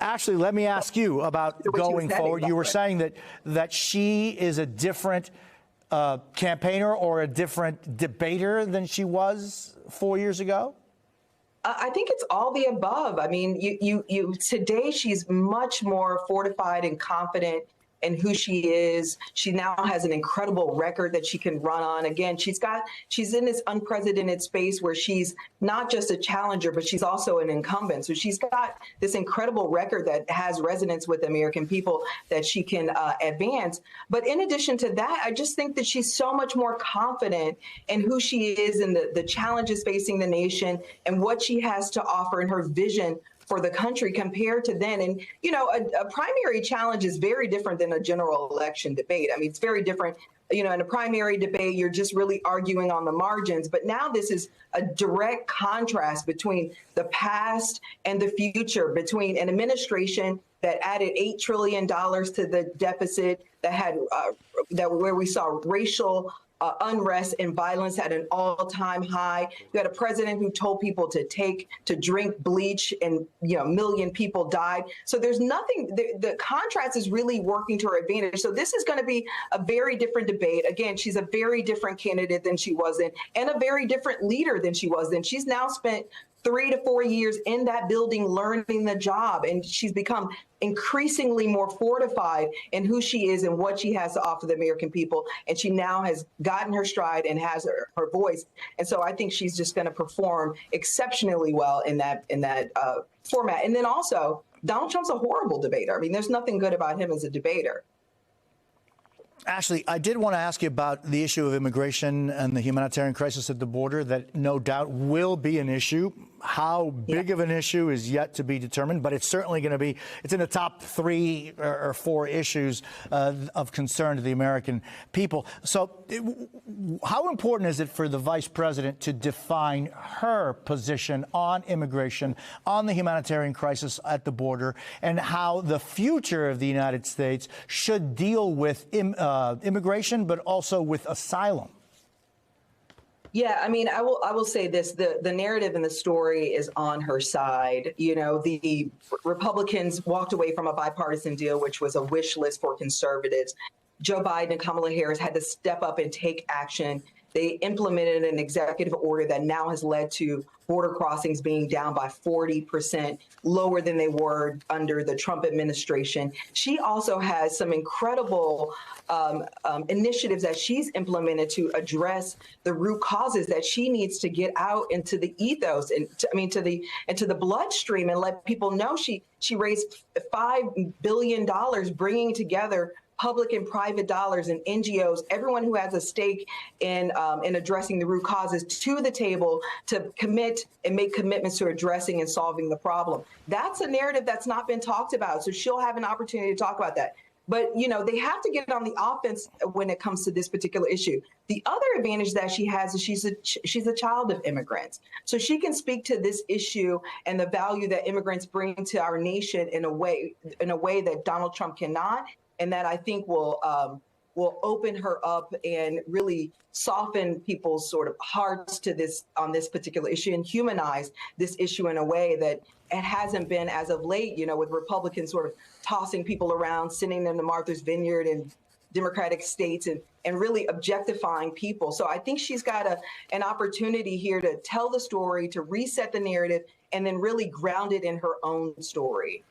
Ashley, let me ask you about going forward. You were saying that she is a different campaigner or a different debater than she was 4 years ago? I think it's all the above. I mean, today she's much more fortified and confident in who she is. She now has an incredible record that she can run on. Again, she's in this unprecedented space where she's not just a challenger, but she's also an incumbent. So she's got this incredible record that has resonance with the American people that she can advance. But in addition to that, I just think that she's so much more confident in who she is and the challenges facing the nation and what she has to offer and her vision for the country compared to then. And, you know, a primary challenge is very different than a general election debate. I mean, it's very different. You know, in a primary debate, you're just really arguing on the margins. But now this is a direct contrast between the past and the future, between an administration that added $8 trillion to the deficit, that had where we saw racial unrest and violence at an all-time high. You had a president who told people to drink bleach, and a million people died. So there's nothing. The contrast is really working to her advantage. So this is going to be a very different debate. Again, she's a very different candidate than she was then, and a very different leader than she was then. She's now spent 3 to 4 years in that building learning the job, and she's become increasingly more fortified in who she is and what she has to offer the American people. And she now has gotten her stride and has her voice. And so I think she's just going to perform exceptionally well in that format. And then also, Donald Trump's a horrible debater. I mean, there's nothing good about him as a debater. Ashley, I did want to ask you about the issue of immigration and the humanitarian crisis at the border that no doubt will be an issue. How big of an issue is yet to be determined, but it's certainly going to be, it's in the top 3 or 4 issues of concern to the American people. So how important is it for the vice president to define her position on immigration, on the humanitarian crisis at the border, and how the future of the United States should deal with immigration, but also with asylum? Yeah, I mean, I will say this, the narrative and the story is on her side. You know, the Republicans walked away from a bipartisan deal, which was a wish list for conservatives. Joe Biden and Kamala Harris had to step up and take action. They implemented an executive order that now has led to border crossings being down by 40%, lower than they were under the Trump administration. She also has some incredible initiatives that she's implemented to address the root causes that she needs to get out into the ethos and into the bloodstream and let people know. She raised $5 billion, bringing together public and private dollars and NGOs, everyone who has a stake in addressing the root causes, to the table to commit and make commitments to addressing and solving the problem. That's a narrative that's not been talked about. So she'll have an opportunity to talk about that. But, you know, they have to get on the offense when it comes to this particular issue. The other advantage that she has is she's a child of immigrants. So she can speak to this issue and the value that immigrants bring to our nation in a way that Donald Trump cannot. And that I think will open her up and really soften people's sort of hearts to this on this particular issue and humanize this issue in a way that it hasn't been as of late, you know, with Republicans sort of tossing people around, sending them to Martha's Vineyard and Democratic states and really objectifying people. So I think she's got an opportunity here to tell the story, to reset the narrative, and then really ground it in her own story.